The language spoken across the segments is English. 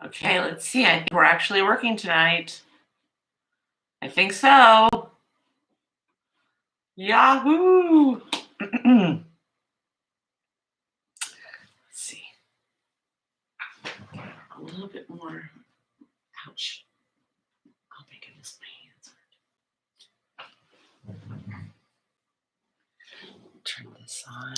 Okay, let's see. I think we're actually working tonight. I think so. Yahoo! Let's see. A little bit more. Ouch. Oh my goodness, my hands. Turn this on.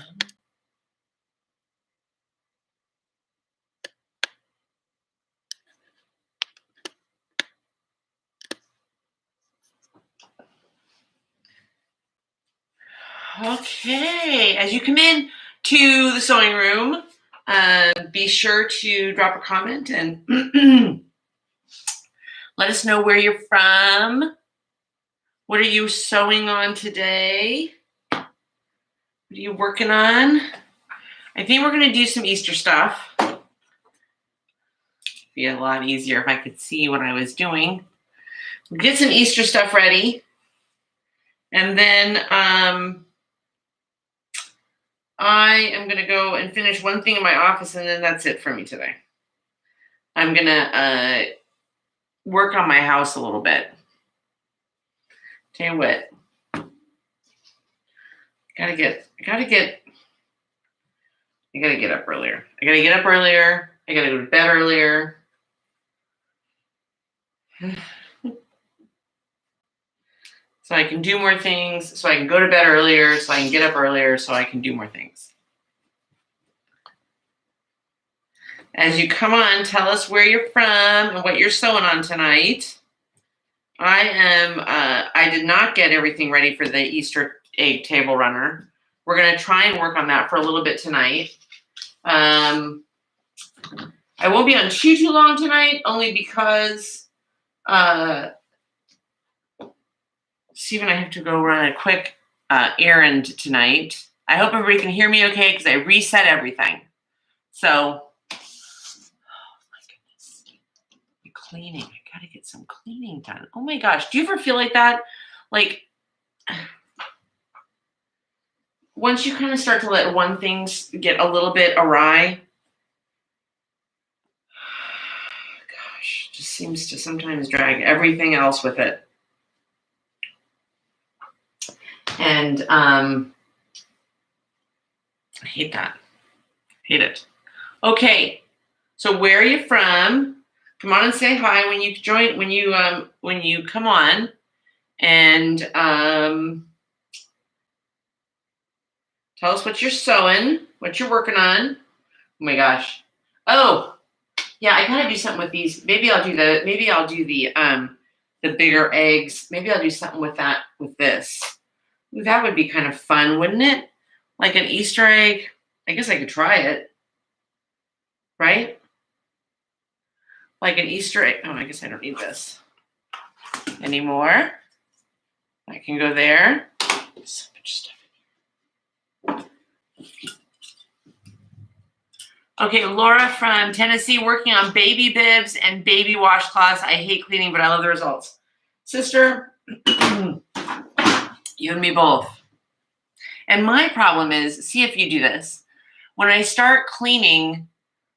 Okay, as you come in to the sewing room, be sure to drop a comment and let us know where you're from. What are you sewing on today? What are you working on? I think we're going to do some Easter stuff. It'd be a lot easier if I could see what I was doing. Get some Easter stuff ready. And then I am going to go and finish one thing in my office, and then that's it for me today. I'm going to work on my house a little bit. Tell you what, I gotta get up earlier. I gotta get up earlier. I gotta go to bed earlier. So I can do more things, so I can go to bed earlier, so I can get up earlier, so I can do more things. As you come on, tell us where you're from and what you're sewing on tonight. I did not get everything ready for the Easter egg table runner. We're going to try and work on that for a little bit tonight. I won't be on too long tonight, only because Steve and I have to go run a quick errand tonight. I hope everybody can hear me okay, because I reset everything. So, oh my goodness, cleaning. I gotta get some cleaning done. Oh my gosh, do you ever feel like that? Like, once you kind of start to let one thing get a little bit awry, gosh, just seems to sometimes drag everything else with it. And I hate that. Hate it. Okay, so where are you from? Come on and say hi when you join. When you come on, and tell us what you're sewing, what you're working on. Oh my gosh. Oh, yeah, I gotta do something with these. Maybe I'll do the bigger eggs. Maybe I'll do something with that, with this. Ooh, that would be kind of fun, wouldn't it? Like an Easter egg. I guess I could try it. Right? Like an Easter egg. Oh, I guess I don't need this anymore. I can go there. So much stuff. Okay, Laura from Tennessee, working on baby bibs and baby washcloths. I hate cleaning, but I love the results. Sister, you and me both. And my problem is, see if you do this. When I start cleaning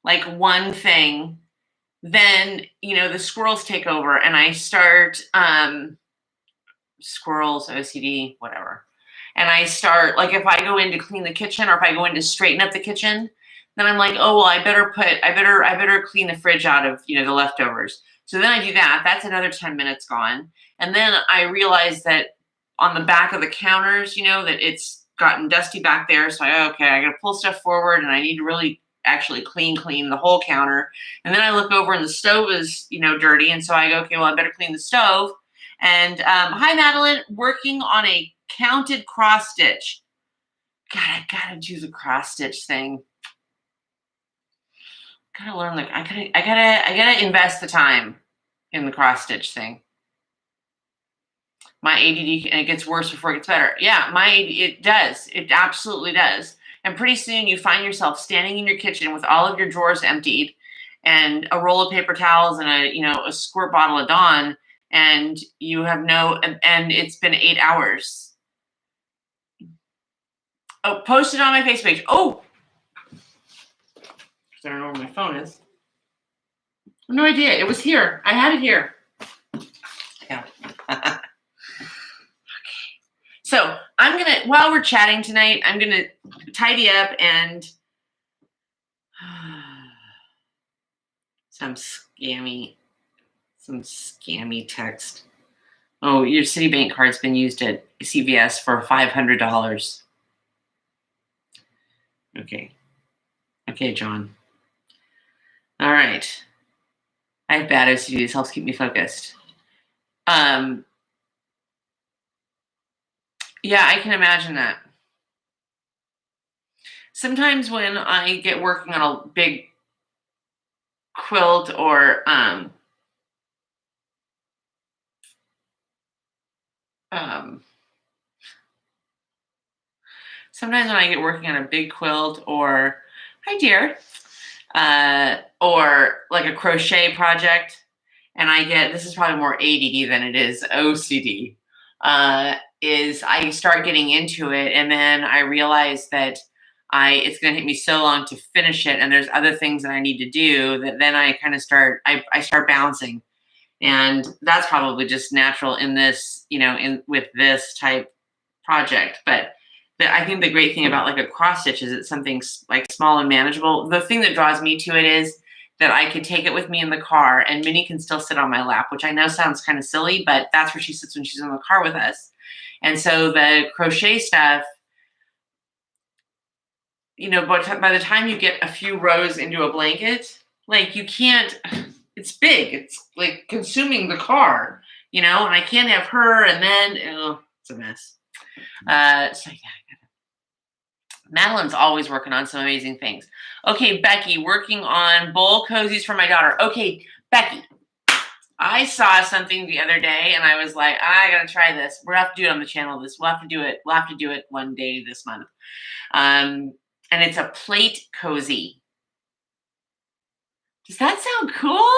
like one thing, then, you know, the squirrels take over and I start, squirrels, OCD, whatever. And I start, like, if I go in to clean the kitchen, or if I go in to straighten up the kitchen, then I'm like, oh, well, I better clean the fridge out of, you know, the leftovers. So then I do that. That's another 10 minutes gone. And then I realize that on the back of the counters, you know, that it's gotten dusty back there. So I got to pull stuff forward, and I need to really actually clean the whole counter. And then I look over and the stove is, you know, dirty. And so I go, okay, well, I better clean the stove. And hi, Madeline, working on a counted cross stitch. God, I gotta do the cross stitch thing. Gotta learn I gotta invest the time in the cross stitch thing. My ADD, and it gets worse before it gets better. Yeah, it does. It absolutely does. And pretty soon you find yourself standing in your kitchen with all of your drawers emptied, and a roll of paper towels, and a squirt bottle of Dawn, and you have and it's been 8 hours. Oh, post it on my Facebook page. Oh, I don't know where my phone is. No idea. It was here. I had it here. Yeah. So I'm gonna, while we're chatting tonight, I'm gonna tidy up and some scammy text. Oh, your Citibank card's been used at CVS for $500. Okay. Okay, John. All right. I have bad OCD. This helps keep me focused. Yeah, I can imagine that. Sometimes when I get working on a big quilt or sometimes when I get working on a big quilt or, hi dear, or like a crochet project, and I get, this is probably more ADD than it is OCD, is I start getting into it and then I realize that it's going to take me so long to finish it, and there's other things that I need to do, that then I kind of start, I start bouncing. And that's probably just natural in this, with this type project. But I think the great thing about like a cross stitch is it's something like small and manageable. The thing that draws me to it is that I could take it with me in the car, and Minnie can still sit on my lap, which I know sounds kind of silly, but that's where she sits when she's in the car with us. And so the crochet stuff, but by the time you get a few rows into a blanket, like you can't, it's big. It's like consuming the car, and I can't have her, and then it's a mess. So yeah, Madeline's always working on some amazing things. Okay, Becky, working on bowl cozies for my daughter. Okay, Becky, I saw something the other day and I was like, I gotta try this. We'll have to do it on the channel. We'll have to do it. We'll have to do it one day this month. And it's a plate cozy. Does that sound cool?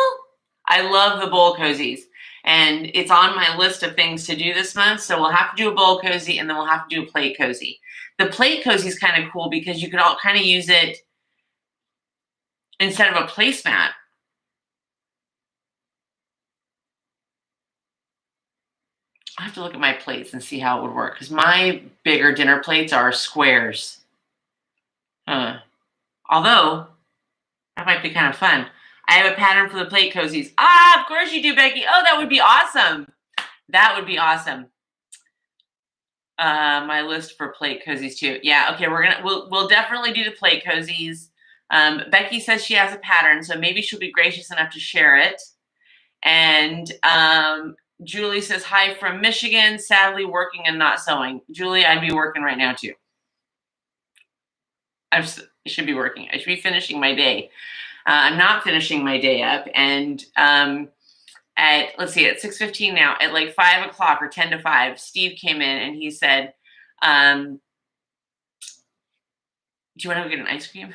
I love the bowl cozies. And it's on my list of things to do this month. So we'll have to do a bowl cozy, and then we'll have to do a plate cozy. The plate cozy is kind of cool because you can all kind of use it instead of a placemat. I have to look at my plates and see how it would work, because my bigger dinner plates are squares. Although, that might be kind of fun. I have a pattern for the plate cozies. Of course you do, Becky. Oh, that would be awesome. That would be awesome. My list for plate cozies too. Yeah, okay, we'll definitely do the plate cozies. Becky says she has a pattern, so maybe she'll be gracious enough to share it. And Julie says, hi from Michigan, sadly working and not sewing. Julie, I'd be working right now too. I should be working. I should be finishing my day. I'm not finishing my day up. And at 6:15 now, at like 5 o'clock or 10 to 5, Steve came in and he said, do you want to go get an ice cream?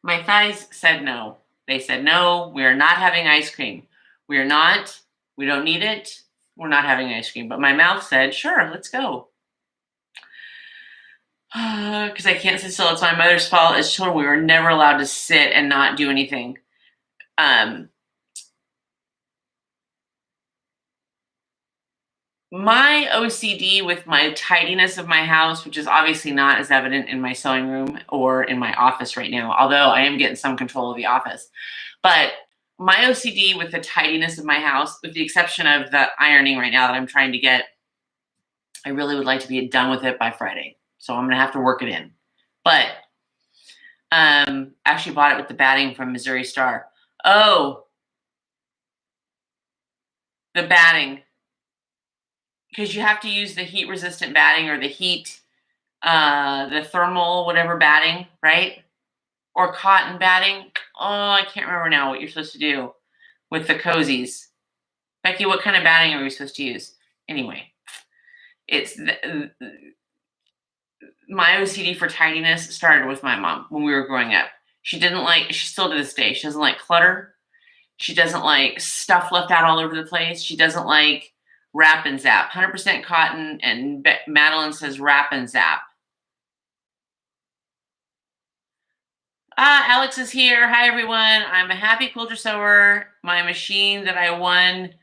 My thighs said no. They said, no, we are not having ice cream. We are not. We don't need it. We're not having ice cream. But my mouth said, sure, let's go. Because I can't sit still. It's my mother's fault. As children, we were never allowed to sit and not do anything. My OCD with my tidiness of my house, which is obviously not as evident in my sewing room or in my office right now, although I am getting some control of the office. But my OCD with the tidiness of my house, with the exception of the ironing right now that I'm trying to get, I really would like to be done with it by Friday. So I'm going to have to work it in. But actually bought it with the batting from Missouri Star. Oh, the batting. Because you have to use the heat resistant batting or the thermal, whatever batting, right? Or cotton batting. Oh, I can't remember now what you're supposed to do with the cozies. Becky, what kind of batting are we supposed to use? Anyway, it's my OCD for tidiness started with my mom when we were growing up. She still to this day, she doesn't like clutter. She doesn't like stuff left out all over the place. She doesn't like wrap and zap. 100% cotton, and Madeline says wrap and zap. Alex is here. Hi, everyone. I'm a happy quilter sewer. My machine that I won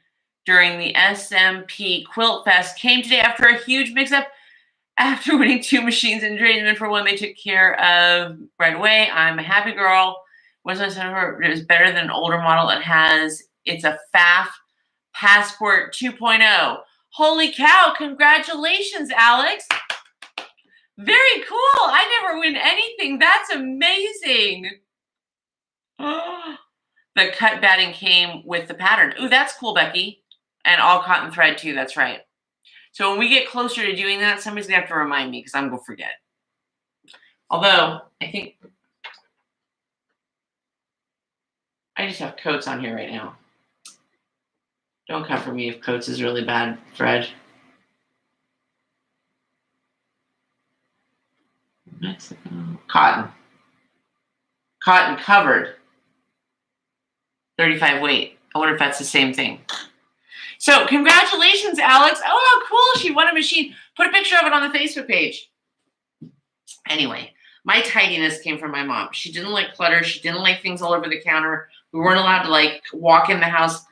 during the SMP Quilt Fest came today after a huge mix-up. After winning 2 machines and trading them for one they took care of right away. I'm a happy girl. It was better than an older model. It's a FAF Passport 2.0. Holy cow, congratulations, Alex. Very cool. I never win anything. That's amazing. The cut batting came with the pattern. Ooh, that's cool, Becky. And all cotton thread too, that's right. So when we get closer to doing that, somebody's gonna have to remind me because I'm gonna forget. Although, I think I just have coats on here right now. Don't come for me if coats is really bad thread. Mexico. Cotton. Cotton covered. 35 weight. I wonder if that's the same thing. So congratulations, Alex. Oh, how cool. She won a machine. Put a picture of it on the Facebook page. Anyway, my tidiness came from my mom. She didn't like clutter. She didn't like things all over the counter. We weren't allowed to like walk in the house.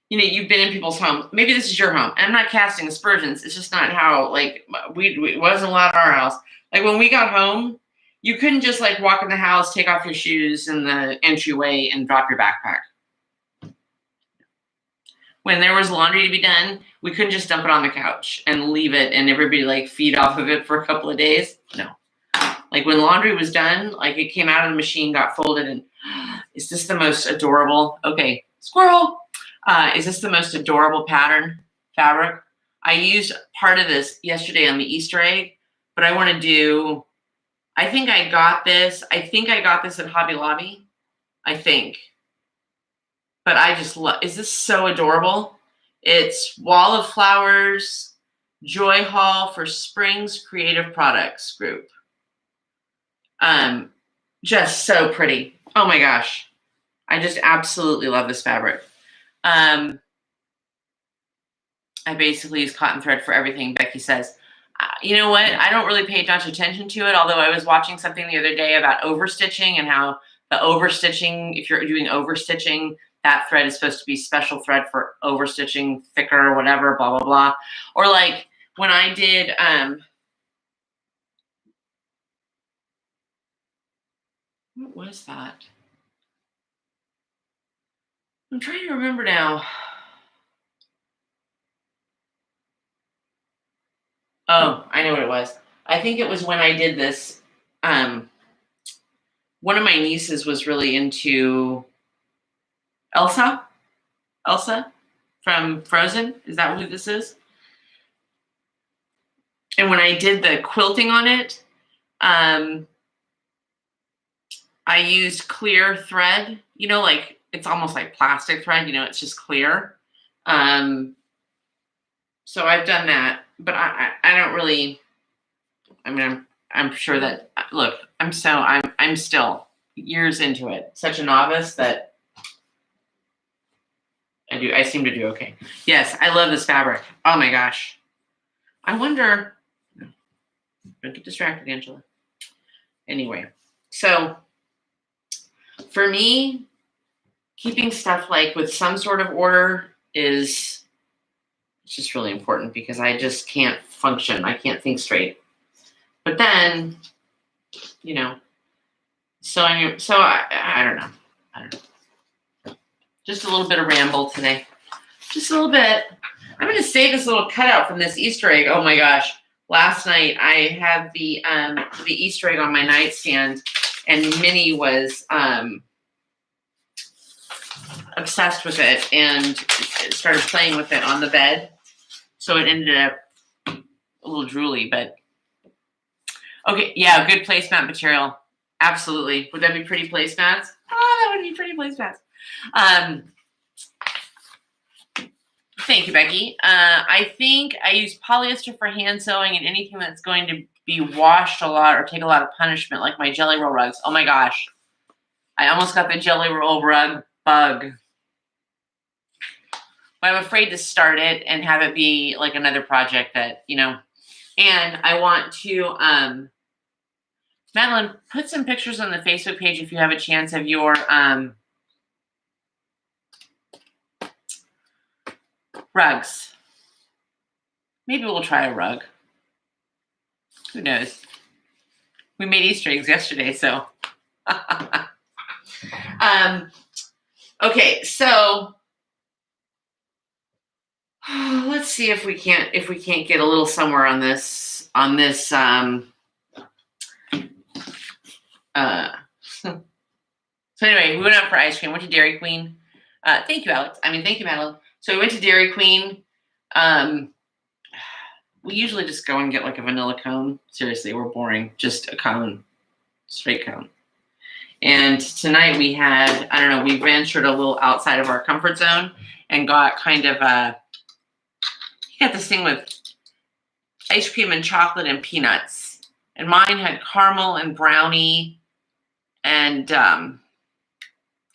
You know, you've been in people's homes. Maybe this is your home. I'm not casting aspersions. It's just not how, like, we wasn't allowed in our house. Like, when we got home, you couldn't just, like, walk in the house, take off your shoes in the entryway, and drop your backpack. When there was laundry to be done, we couldn't just dump it on the couch and leave it and everybody, like, feed off of it for a couple of days. No. Like, when laundry was done, like, it came out of the machine, got folded, and is this the most adorable? Okay, squirrel. Is this the most adorable pattern fabric? I used part of this yesterday on the Easter egg, but I want to do, I think I got this at Hobby Lobby, I think. But I just love, is this so adorable? It's Wall of Flowers, Joy Hall for Spring's Creative Products Group. Just so pretty. Oh my gosh. I just absolutely love this fabric. I basically use cotton thread for everything, Becky says. You know what? I don't really pay much attention to it, although I was watching something the other day about overstitching and how the overstitching, if you're doing overstitching, that thread is supposed to be special thread for overstitching, thicker, whatever, blah, blah, blah. Or like when I did, what was that? I'm trying to remember now. Oh, I know what it was. I think it was when I did this. One of my nieces was really into Elsa from Frozen. Is that who this is? And when I did the quilting on it, I used clear thread. You know, like it's almost like plastic thread. You know, it's just clear. So I've done that, but I don't really. I mean, I'm sure that, look, I'm still years into it. Such a novice that I seem to do okay. Yes, I love this fabric. Oh my gosh. I wonder, don't get distracted, Angela. Anyway, so for me, keeping stuff like with some sort of order is just really important because I just can't function. I can't think straight. But then, you know, so I don't know. I don't know. Just a little bit of ramble today. Just a little bit. I'm going to save this little cutout from this Easter egg. Oh my gosh. Last night I had the Easter egg on my nightstand and Minnie was obsessed with it and started playing with it on the bed. So it ended up a little drooly, but okay, yeah, good placemat material. Absolutely. Would that be pretty placemats? Oh, that would be pretty placemats. Thank you, Becky. I think I use polyester for hand sewing and anything that's going to be washed a lot or take a lot of punishment, like my jelly roll rugs. Oh my gosh. I almost got the jelly roll rug bug. But I'm afraid to start it and have it be like another project that, you know, and I want to, Madeline, put some pictures on the Facebook page if you have a chance of your rugs. Maybe we'll try a rug. Who knows? We made Easter eggs yesterday, so. Okay, so let's see if we can't get a little somewhere on this So anyway, we went out for ice cream, went to Dairy Queen. Thank you, Alex. Thank you, Madeline. So we went to Dairy Queen. We usually just go and get like a vanilla cone. Seriously, we're boring. Just a cone, straight cone. And tonight we had, I don't know, we ventured a little outside of our comfort zone and got kind of you got this thing with ice cream and chocolate and peanuts. And mine had caramel and brownie and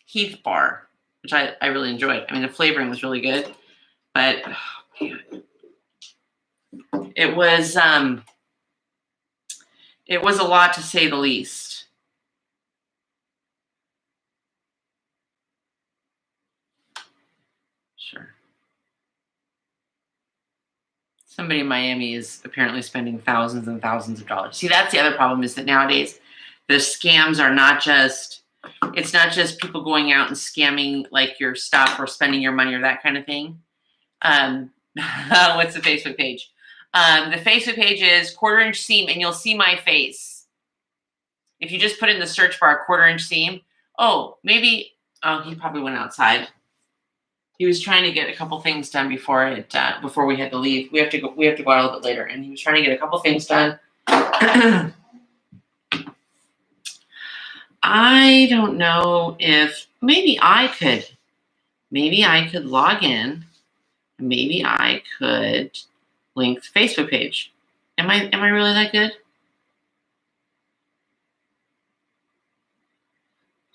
Heath bar, which I really enjoyed. The flavoring was really good, but oh, man. It was a lot to say the least. Sure. Somebody in Miami is apparently spending thousands and thousands of dollars. See, that's the other problem, is that nowadays the scams are not just, it's not just people going out and scamming like your stuff or spending your money or that kind of thing. What's the Facebook page? The Facebook page is 1/4 inch seam, and you'll see my face. If you just put in the search bar 1/4 inch seam, oh, maybe, oh, he probably went outside. He was trying to get a couple things done before we had to leave. We have to go out a little bit later, and he was trying to get a couple things done. I don't know if maybe I could log in. Maybe I could link the Facebook page. Am I really that good?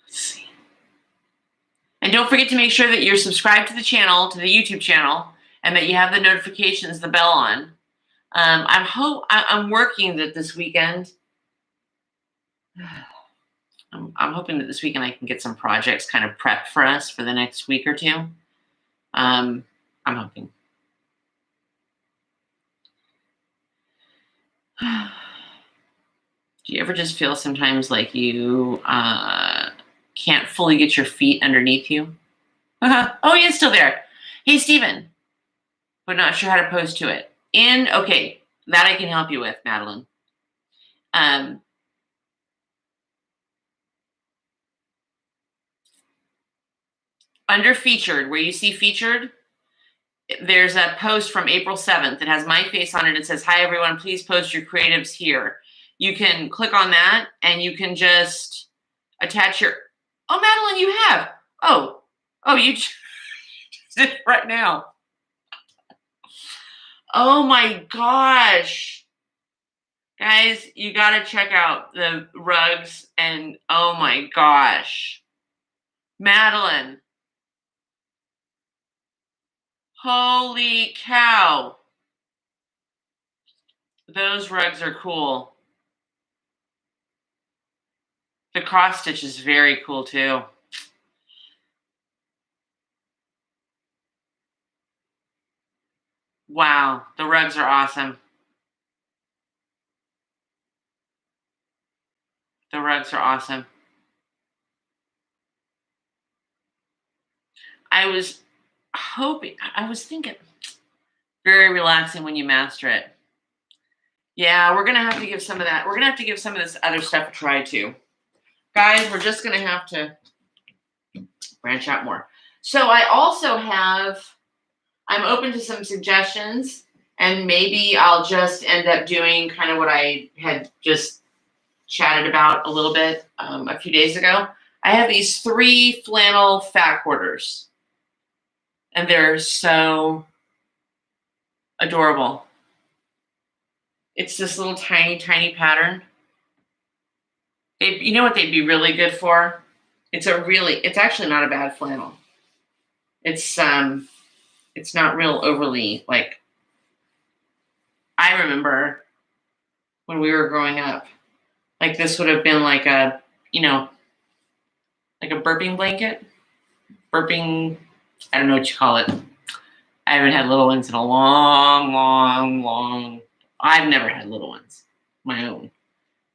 Let's see. And don't forget to make sure that you're subscribed to the channel, to the YouTube channel, and that you have the notifications, the bell on. I'm working that this weekend. I'm hoping that this weekend I can get some projects kind of prepped for us for the next week or two. I'm hoping. Do you ever just feel sometimes like you can't fully get your feet underneath you? Oh, yeah, it's still there. Hey, Steven, but not sure how to post to it. Okay, that I can help you with, Madeline. Under featured, where you see featured, there's a post from April 7th that has my face on it. It says, "Hi, everyone, please post your creatives here." You can click on that, and you can just attach your, oh, Madeline, you have. Oh, you just did it right now. Oh, my gosh. Guys, you got to check out the rugs, and oh, my gosh. Madeline. Holy cow. Those rugs are cool. The cross stitch is very cool too. Wow, the rugs are awesome. The rugs are awesome. I was thinking, very relaxing when you master it. Yeah, we're going to have to give some of that. We're going to have to give some of this other stuff a try too. Guys, we're just going to have to branch out more. So I also I'm open to some suggestions, and maybe I'll just end up doing kind of what I had just chatted about a little bit a few days ago. I have these 3 flannel fat quarters, and they're so adorable. It's this little tiny, tiny pattern. You know what they'd be really good for? It's actually not a bad flannel. It's not real overly, like, I remember when we were growing up, Like this would have been like a, you know, like a burping blanket. Burping, I don't know what you call it. I haven't had little ones in a long. I've never had little ones, my own.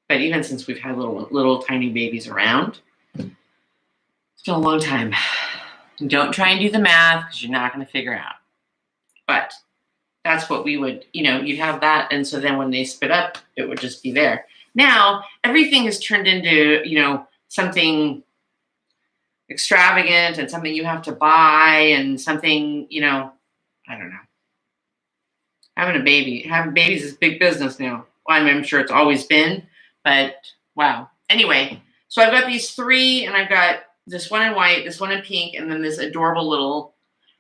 But even since we've had little tiny babies around, it's been a long time. Don't try and do the math because you're not going to figure out. But that's what we would, you know, you'd have that. And so then when they spit up, it would just be there. Now, everything is turned into, you know, something extravagant and something you have to buy and something, you know, I don't know. Having babies is big business now. Well, I mean, I'm sure it's always been, but wow. Anyway, so I've got these three, and I've got this one in white, this one in pink, and then this adorable little,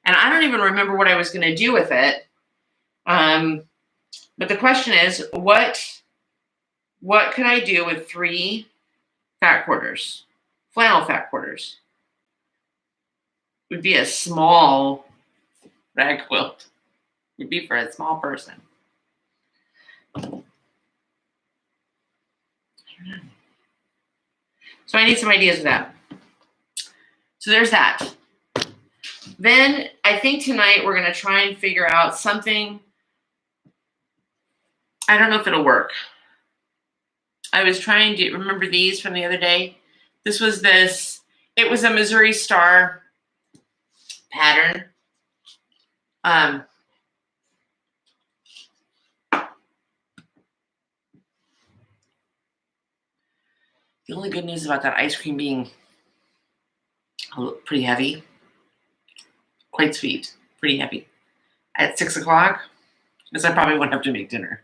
and I don't even remember what I was going to do with it. But the question is, what could I do with 3 fat quarters? Flannel fat quarters. Would be a small rag quilt. Would be for a small person. So I need some ideas of that. So there's that. Then I think tonight we're going to try and figure out something. I don't know if it'll work. I was trying to remember these from the other day. This was this. It was a Missouri Star pattern. The only good news about that ice cream being pretty heavy, quite sweet, pretty heavy, at 6 o'clock, because I probably won't have to make dinner.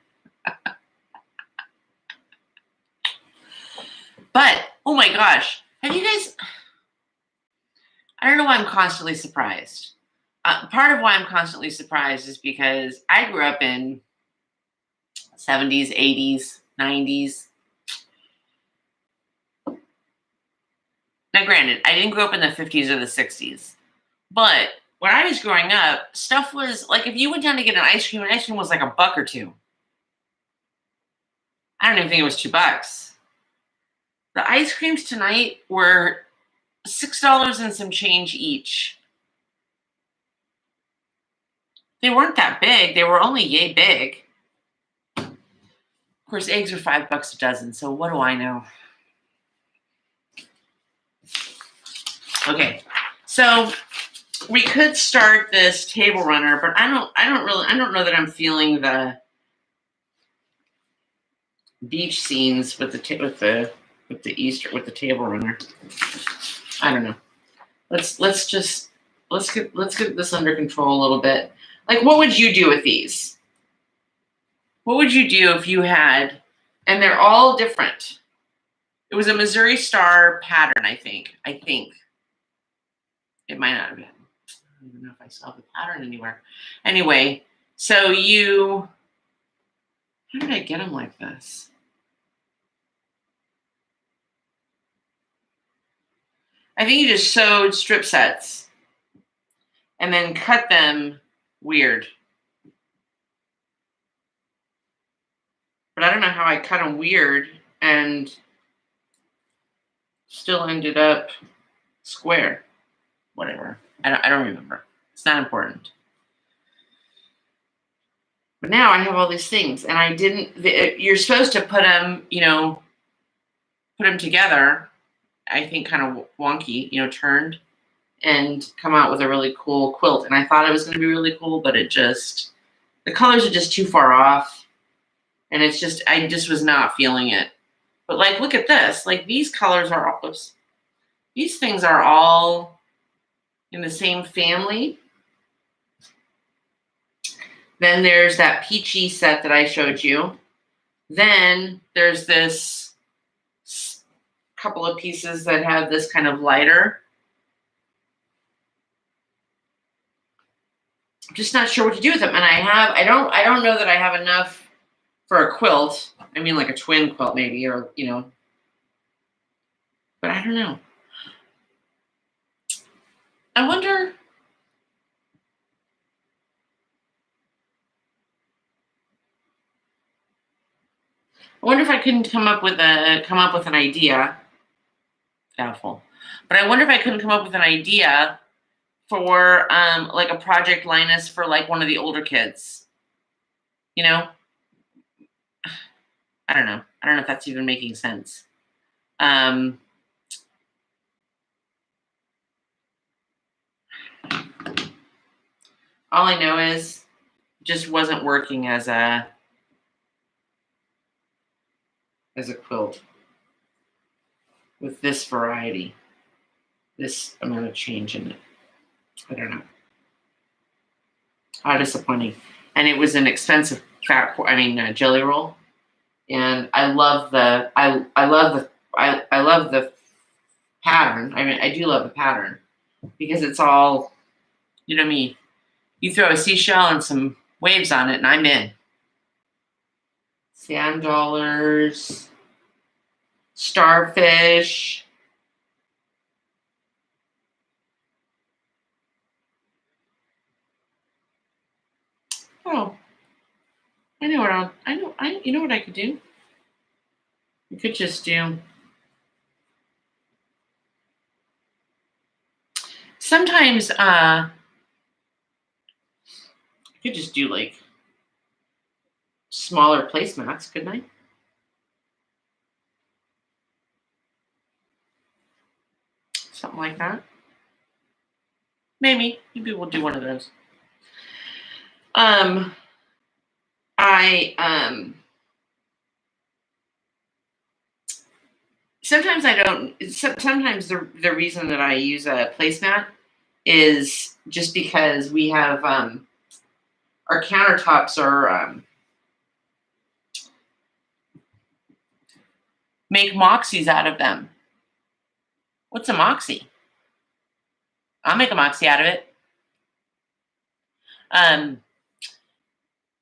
But, oh my gosh, have you guys, I don't know why I'm constantly surprised. Part of why I'm constantly surprised is because I grew up in 70s, 80s, 90s. Now, granted, I didn't grow up in the 50s or the 60s, but when I was growing up, stuff was like if you went down to get an ice cream was like $1 or $2. I don't even think it was $2. The ice creams tonight were $6 and some change each. They weren't that big. They were only yay big. Of course, eggs are $5 a dozen, so what do I know? Okay, so we could start this table runner, but I don't know that I'm feeling the beach scenes with the table runner. I don't know. Let's get this under control a little bit. Like, what would you do with these? What would you do if you had, and they're all different. It was a Missouri Star pattern, I think. It might not have been. I don't even know if I saw the pattern anywhere. Anyway, so how did I get them like this? I think you just sewed strip sets and then cut them weird. But I don't know how I cut them weird and still ended up square. Whatever. I don't remember. It's not important. But now I have all these things, and I didn't. You're supposed to put them, put them together. I think kind of wonky, turned, and come out with a really cool quilt. And I thought it was going to be really cool, but the colors are just too far off, and I just was not feeling it. But like, look at this. Like these colors are, these things are all in the same family. Then there's that peachy set that I showed you. Then there's this couple of pieces that have this kind of lighter. I'm just not sure what to do with them. And I don't know that I have enough for a quilt. I mean, like a twin quilt maybe, or, but I don't know. I wonder. I wonder if I couldn't come up with an idea. Doubtful. But I wonder if I couldn't come up with an idea for like a project Linus for like one of the older kids. You know? I don't know. I don't know if that's even making sense. Um, all I know is it just wasn't working as a quilt with this variety, this amount of change in it. I don't know. How disappointing. And it was an expensive jelly roll. And I love the pattern. I mean, I do love the pattern because it's all, you know me. You throw a seashell and some waves on it, and I'm in. Sand dollars, starfish. Oh, I know what you know what I could do? You could just do. Sometimes I could just do like smaller placemats, couldn't I? Something like that. Maybe we'll do one of those. Sometimes I don't. Sometimes the reason that I use a placemat is just because we have our countertops are make moxies out of them. What's a moxie? I'll make a moxie out of it.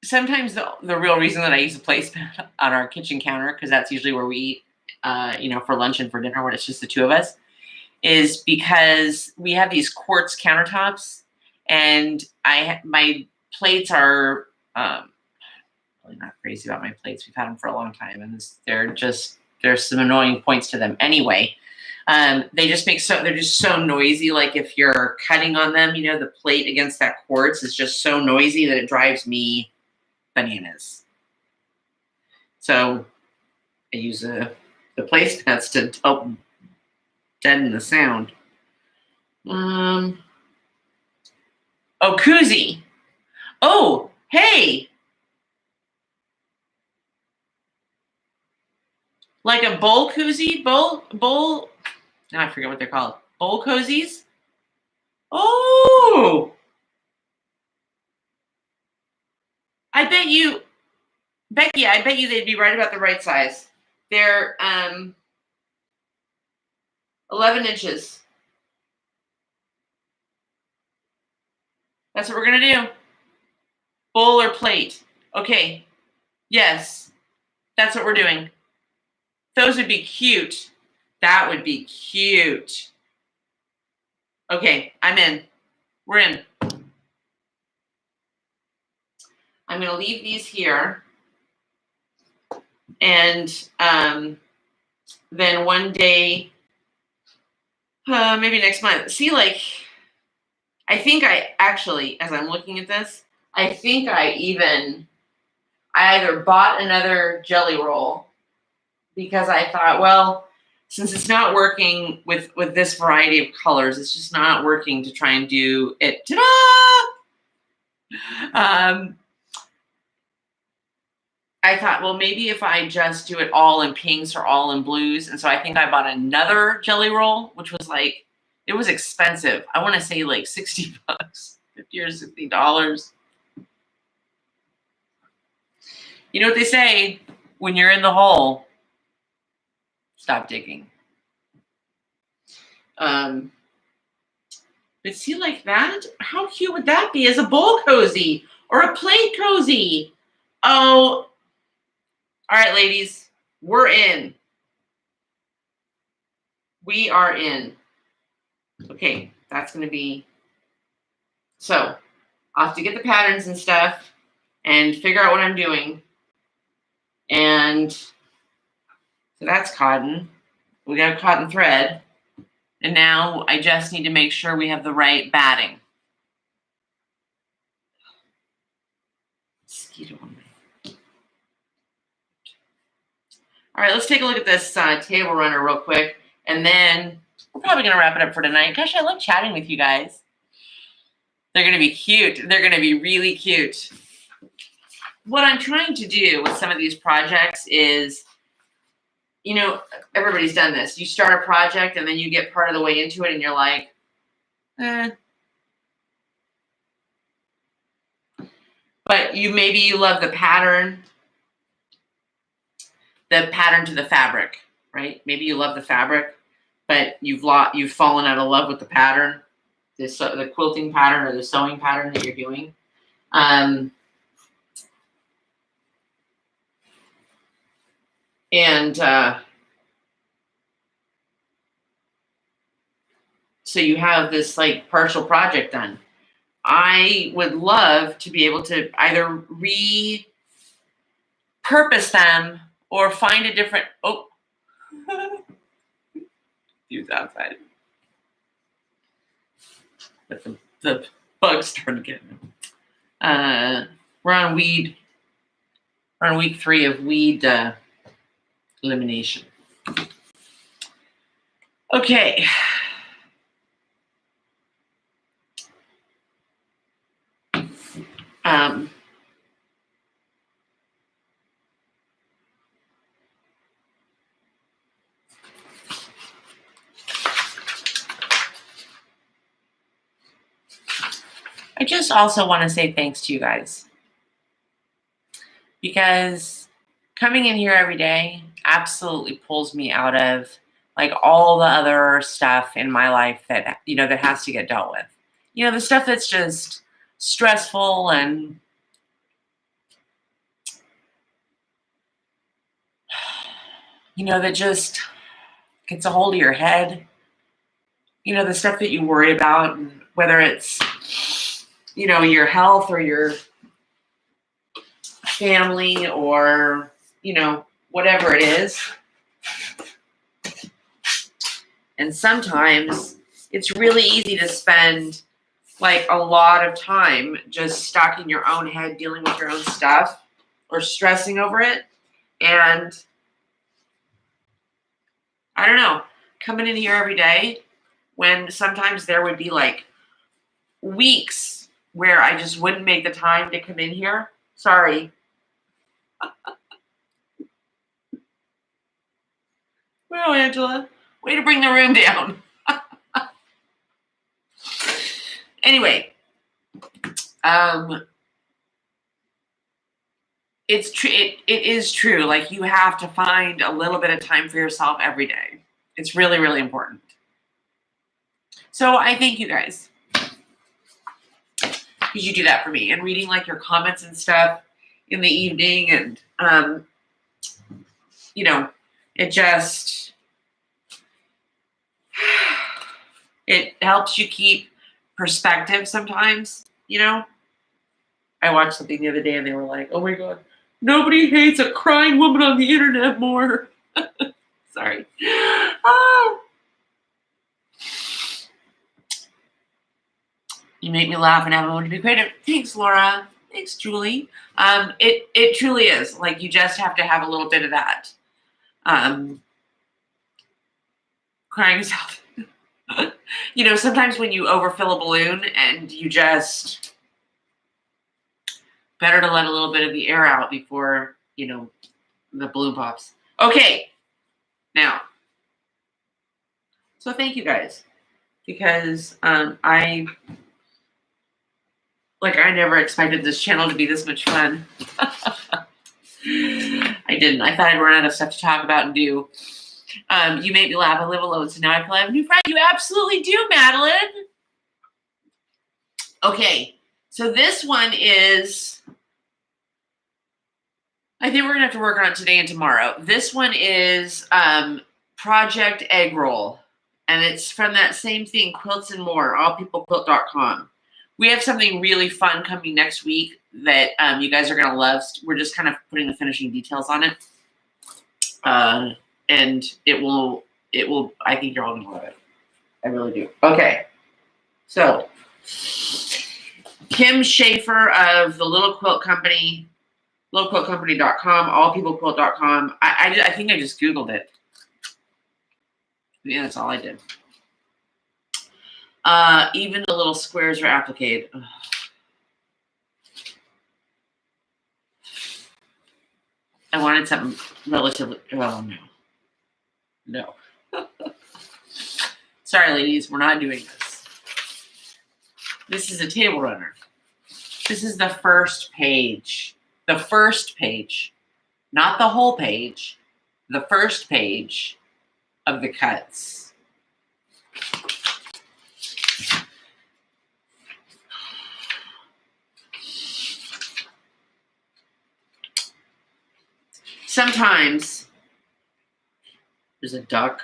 Sometimes the real reason that I use a placemat on our kitchen counter, because that's usually where we eat, for lunch and for dinner when it's just the two of us, is because we have these quartz countertops, and my plates are really not crazy about my plates. We've had them for a long time, and there's some annoying points to them anyway. They're just so noisy. Like if you're cutting on them, the plate against that quartz is just so noisy that it drives me bananas. So I use the placemats to help deaden the sound. Oh, koozie. Oh, hey. Like a bowl koozie? Bowl. Now I forget what they're called. Bowl cozies? Oh. Becky, I bet you they'd be right about the right size. They're 11 inches. That's what we're going to do. Bowl or plate. Okay. Yes. That's what we're doing. Those would be cute. That would be cute. Okay, I'm in. We're in. I'm going to leave these here. And then one day, maybe next month. See, like, I think I actually, as I'm looking at this, I think I either bought another jelly roll because I thought, well, since it's not working with this variety of colors, it's just not working to try and do it. Ta-da! I thought, well, maybe if I just do it all in pinks or all in blues. And so I think I bought another jelly roll, which was like, it was expensive. I want to say like $60, $50 or $60. You know what they say? When you're in the hole, stop digging. But see, like that, how cute would that be as a bowl cozy or a plate cozy? Oh, all right, ladies, we're in. We are in. Okay, that's going to be. So I'll have to get the patterns and stuff and figure out what I'm doing. And So that's cotton. We got cotton thread. And now I just need to make sure we have the right batting. Mosquito on me. All right, let's take a look at this table runner real quick. And then we're probably going to wrap it up for tonight. Gosh, I love chatting with you guys. They're going to be cute. They're going to be really cute. What I'm trying to do with some of these projects is, you know, everybody's done this. You start a project and then you get part of the way into it and you're like, eh. But maybe you love the pattern to the fabric, right? Maybe you love the fabric, but you've fallen out of love with the pattern, the quilting pattern or the sewing pattern that you're doing. So you have this like partial project done. I would love to be able to either repurpose them or find a different, use outside. But the bugs started getting them. We're on week 3 of weed elimination. Okay. I just also want to say thanks to you guys, because coming in here every day absolutely pulls me out of like all the other stuff in my life that, you know, that has to get dealt with. You know, the stuff that's just stressful and you know, that just gets a hold of your head. You know, the stuff that you worry about, whether it's, you know, your health or your family or, you know, whatever it is. And sometimes it's really easy to spend like a lot of time just stuck in your own head dealing with your own stuff or stressing over it. And I don't know, coming in here every day when sometimes there would be like weeks where I just wouldn't make the time to come in here. Sorry. Well, Angela, way to bring the room down. Anyway, it's true. It is true. Like, you have to find a little bit of time for yourself every day. It's really, really important. So I thank you guys because you do that for me, and reading like your comments and stuff in the evening, and you know, it just it helps you keep perspective sometimes. You know, I watched something the other day and they were like, "Oh my God, nobody hates a crying woman on the internet more." Sorry. Oh. You make me laugh and have a moment to be creative. Thanks, Laura. Thanks, Julie. It truly is. Like, you just have to have a little bit of that. Crying yourself. You know, sometimes when you overfill a balloon and you just better to let a little bit of the air out before, you know, the balloon pops. Okay. Now, so thank you guys, because I never expected this channel to be this much fun. I didn't. I thought I'd run out of stuff to talk about and do. You make me laugh. I live alone, so now I feel I have a new friend. You absolutely do, Madeline. Okay, so this one is, I think we're going to have to work on it today and tomorrow. This one is Project Egg Roll, and it's from that same thing, Quilts and More, allpeoplequilt.com. We have something really fun coming next week that you guys are going to love. We're just kind of putting the finishing details on it. and it will, I think you're all going to love it. I really do. Okay. So, Kim Schaefer of the Little Quilt Company, littlequiltcompany.com, allpeoplequilt.com. I think I just Googled it. Yeah, that's all I did. Even the little squares are appliqued. Ugh. I wanted something relatively, well, no. Sorry, ladies, we're not doing this. This is a table runner. This is the first page. The first page. Not the whole page. The first page of the cuts. Sometimes there's a duck.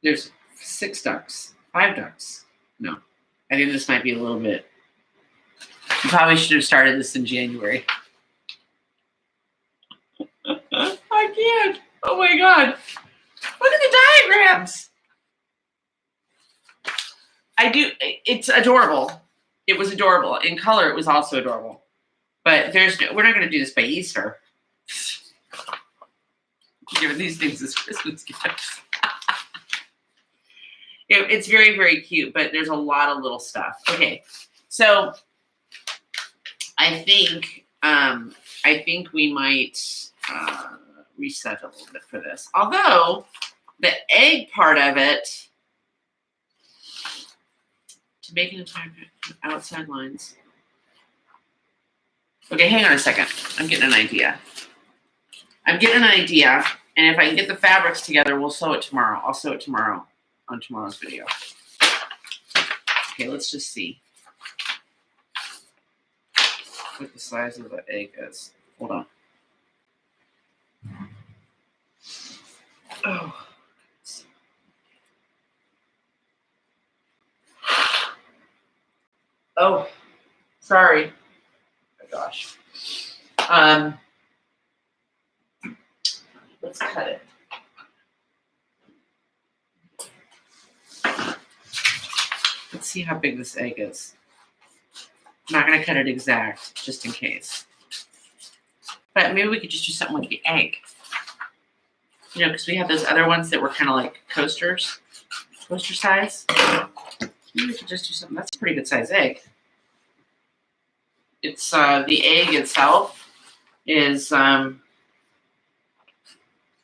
There's 6 ducks. 5 ducks. No. I think this might be a little bit. You probably should have started this in January. I can't. Oh my God. Look at the diagrams. I do. It's adorable. It was adorable. In color, it was also adorable. But we're not going to do this by Easter. Giving these things as Christmas gifts. It's very, very cute, but there's a lot of little stuff. Okay, so I think we might reset a little bit for this. Although the egg part of it, to make an entire outside lines. Okay, hang on a second. I'm getting an idea. And if I can get the fabrics together, we'll sew it tomorrow. I'll sew it tomorrow on tomorrow's video. Okay, let's just see what the size of the egg is. Hold on. Oh. Oh, sorry. Oh my gosh. Let's cut it. Let's see how big this egg is. I'm not going to cut it exact, just in case. But maybe we could just do something with the egg. You know, because we have those other ones that were kind of like coaster size. Maybe we could just do something. That's a pretty good size egg. It's the egg itself is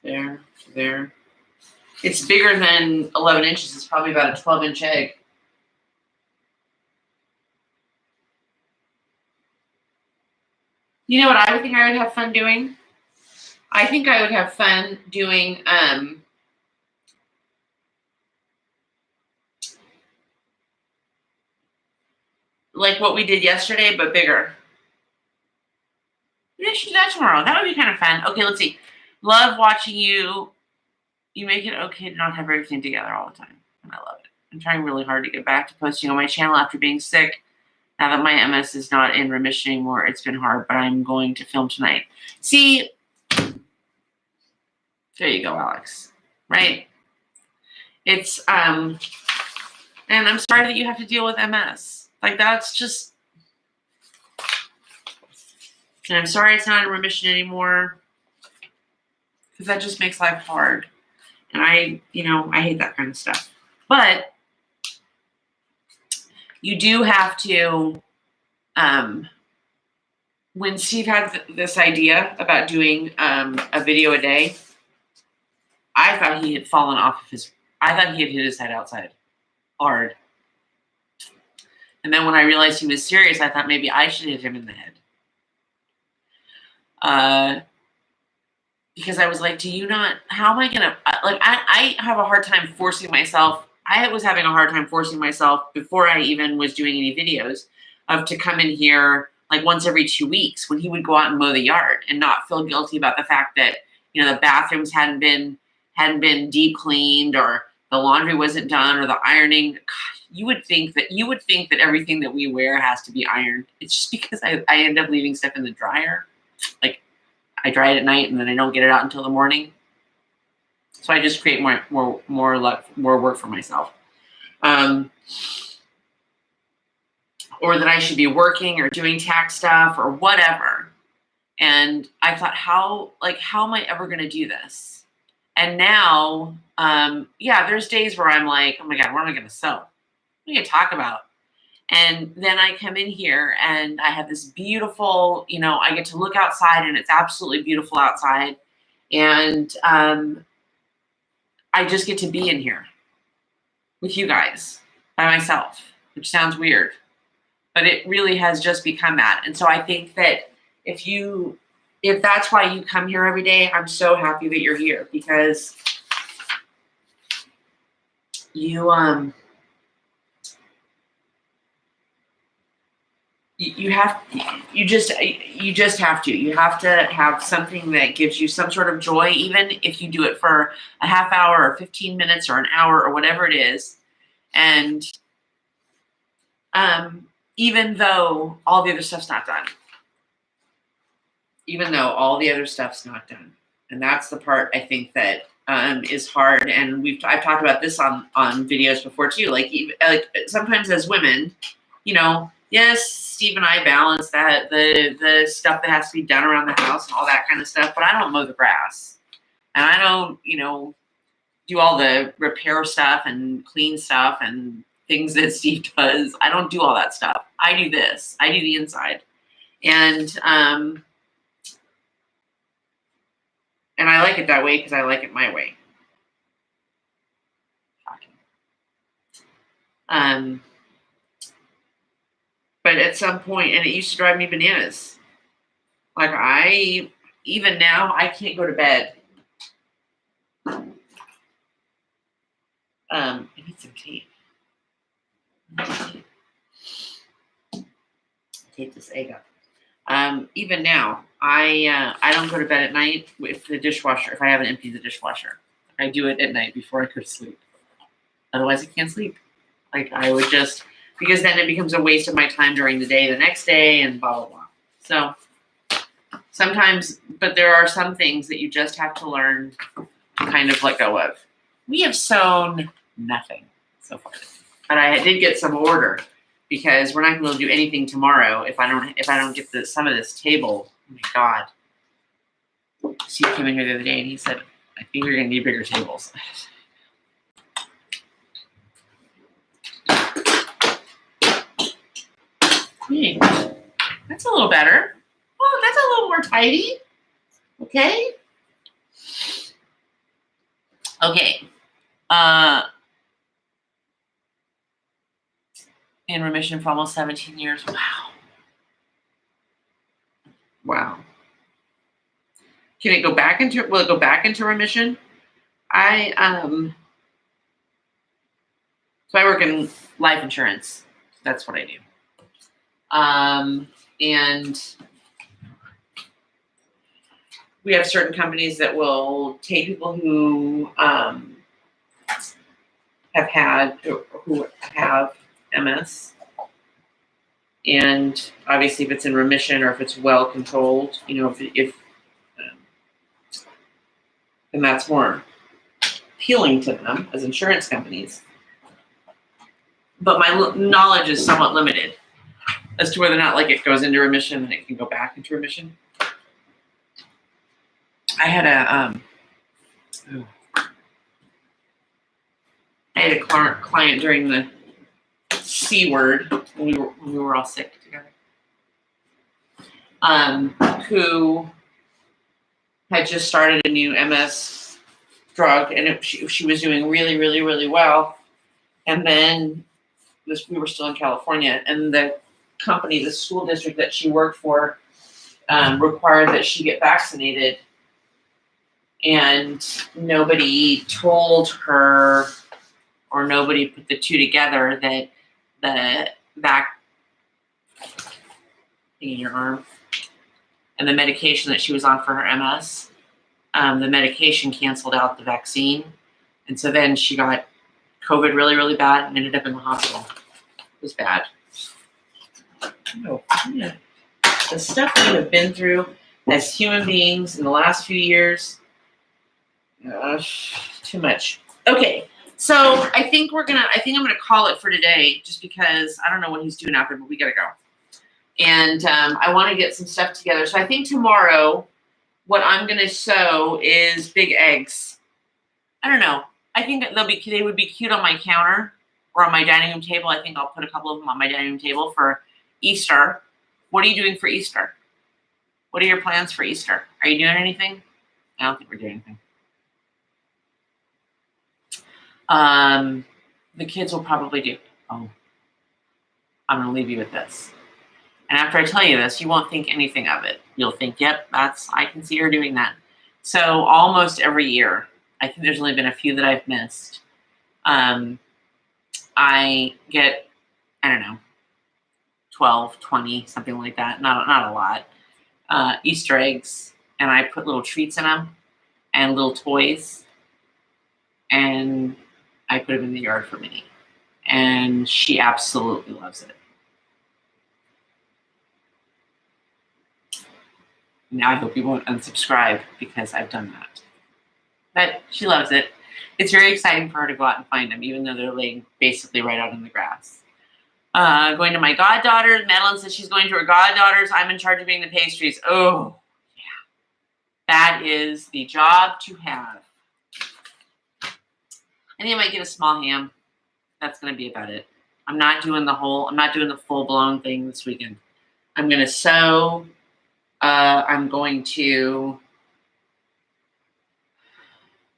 there. It's bigger than 11 inches. It's probably about a 12-inch egg. You know what I would think I would have fun doing? I think I would have fun doing like what we did yesterday, but bigger. Maybe I should do that tomorrow. That would be kind of fun. Okay, let's see. Love watching you. You make it okay to not have everything together all the time. And I love it. I'm trying really hard to get back to posting on my channel after being sick. Now that my MS is not in remission anymore, it's been hard, but I'm going to film tonight. See, there you go, Alex. Right? It's, and I'm sorry that you have to deal with MS. Like, that's just, and I'm sorry it's not in remission anymore, because that just makes life hard. And I hate that kind of stuff. But you do have to, when Steve had this idea about doing a video a day, I thought he had fallen off of I thought he had hit his head outside hard. And then when I realized he was serious, I thought maybe I should hit him in the head. Because I was like, how am I going to, like, I have a hard time forcing myself. I was having a hard time forcing myself before I even was doing any videos to come in here like once every 2 weeks when he would go out and mow the yard and not feel guilty about the fact that, the bathrooms hadn't been deep cleaned or the laundry wasn't done or the ironing. God, you would think that everything that we wear has to be ironed. It's just because I end up leaving stuff in the dryer. Like, I dry it at night and then I don't get it out until the morning. So I just create more work for myself. Or that I should be working or doing tax stuff or whatever. And I thought, how am I ever going to do this? And now, yeah, there's days where I'm like, oh my God, what am I going to sew? What am I going to talk about? And then I come in here and I have this beautiful, I get to look outside and it's absolutely beautiful outside. And I just get to be in here with you guys by myself, which sounds weird, but it really has just become that. And so I think that if that's why you come here every day, I'm so happy that you're here, because you just have to. You have to have something that gives you some sort of joy, even if you do it for a half hour or 15 minutes or an hour or whatever it is. And even though all the other stuff's not done. Even though all the other stuff's not done. And that's the part I think that is hard. And I've talked about this on videos before too. Like sometimes as women, yes, Steve and I balance that, the stuff that has to be done around the house and all that kind of stuff, but I don't mow the grass. And I don't, do all the repair stuff and clean stuff and things that Steve does. I don't do all that stuff. I do this. I do the inside. And I like it that way because I like it my way. But at some point, and it used to drive me bananas. Like even now, I can't go to bed. I need some tape. Tape this egg up. Even now, I don't go to bed at night with the dishwasher if I haven't emptied the dishwasher. I do it at night before I go to sleep. Otherwise, I can't sleep. Like I would just, because then it becomes a waste of my time during the day, the next day, and blah, blah, blah. So sometimes, but there are some things that you just have to learn to kind of let go of. We have sewn nothing so far, but I did get some order, because we're not going to be able to do anything tomorrow if I don't get some of this table. Oh my God! Steve came in here the other day and he said, "I think you're going to need bigger tables." Hey, that's a little better. Oh, that's a little more tidy. Okay. Okay. In remission for almost 17 years. Wow. Wow. Can it go back into, will it go back into remission? So I work in life insurance. That's what I do. And we have certain companies that will take people who have MS, and obviously if it's in remission or if it's well controlled, if then that's more appealing to them as insurance companies. But my knowledge is somewhat limited as to whether or not like it goes into remission and it can go back into remission. I had a client during the C word when we were all sick together, who had just started a new MS drug, and she was doing really, really, really well. And then we were still in California, and the company, the school district that she worked for, required that she get vaccinated. And nobody told her, or nobody put the two together, that the vac thing in your arm and the medication that she was on for her MS, the medication canceled out the vaccine. And so then she got COVID really, really bad and ended up in the hospital. It was bad. Oh, yeah. The stuff we have been through. as human beings in the last few years. Gosh, too much. Okay, so I think I'm gonna call it for today, just because I don't know what he's doing out there, but we gotta go. And I want to get some stuff together. So I think tomorrow, what I'm gonna sew is big eggs. I don't know. I think they would be cute on my counter or on my dining room table. I think I'll put a couple of them on my dining room table for Easter. What are you doing for Easter? What are your plans for Easter? Are you doing anything? I don't think we're doing anything. The kids will probably do. Oh, I'm going to leave you with this. And after I tell you this, you won't think anything of it. You'll think, yep, I can see her doing that. So almost every year, I think there's only been a few that I've missed. I get, I don't know, 12, 20, something like that. Not a lot. Easter eggs, and I put little treats in them and little toys, and I put them in the yard for Minnie, and she absolutely loves it. Now I hope you won't unsubscribe because I've done that. But she loves it. It's very exciting for her to go out and find them, even though they're laying basically right out in the grass. Going to my goddaughter. Madeline says she's going to her goddaughter's. I'm in charge of being the pastries. Oh, yeah. That is the job to have. I think I might get a small ham. That's going to be about it. I'm not doing the full-blown thing this weekend. I'm going to sew. I'm going to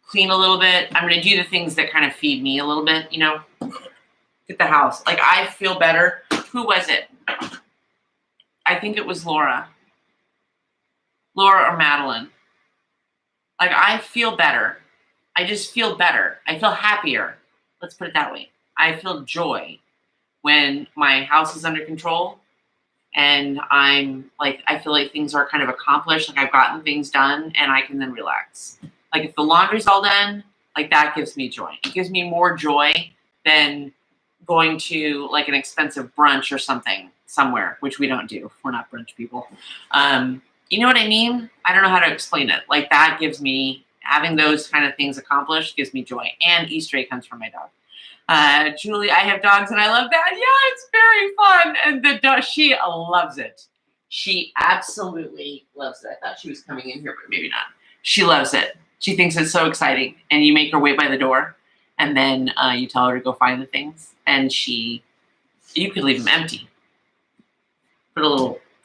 clean a little bit. I'm going to do the things that kind of feed me a little bit, you know. Get the house. Like, I feel better. Who was it? I think it was Laura. Laura or Madeline. Like, I feel better. I just feel better. I feel happier. Let's put it that way. I feel joy when my house is under control and I feel like things are kind of accomplished. Like, I've gotten things done and I can then relax. Like, if the laundry's all done, like, that gives me joy. It gives me more joy than going to like an expensive brunch or something somewhere, which we don't do. We're not brunch people. You know what I mean? I don't know how to explain it. Like, that gives me, having those kind of things accomplished gives me joy. And Easter egg comes from my dog. Julie, I have dogs and I love that. Yeah, it's very fun. And the dog, she loves it. She absolutely loves it. I thought she was coming in here, but maybe not. She loves it. She thinks it's so exciting. And you make her wait by the door. And then you tell her to go find the things. And you could leave them empty. Put a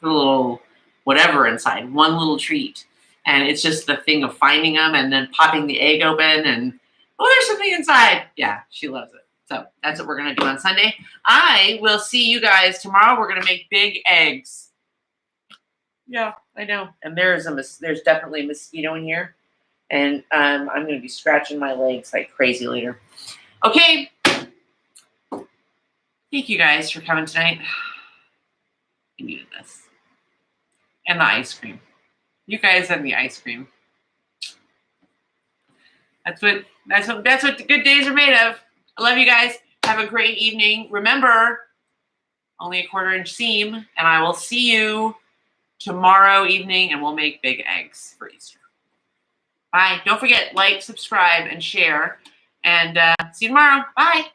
little whatever inside, one little treat. And it's just the thing of finding them and then popping the egg open and, oh, there's something inside. Yeah, she loves it. So that's what we're going to do on Sunday. I will see you guys tomorrow. We're going to make big eggs. Yeah, I know. And there's definitely a mosquito in here. And I'm going to be scratching my legs like crazy later. Okay. Thank you guys for coming tonight. I needed this. And the ice cream. You guys and the ice cream. That's what the good days are made of. I love you guys. Have a great evening. Remember, only a 1/4 inch seam, and I will see you tomorrow evening, and we'll make big eggs for Easter. Bye. Don't forget, like, subscribe, and share. And see you tomorrow. Bye.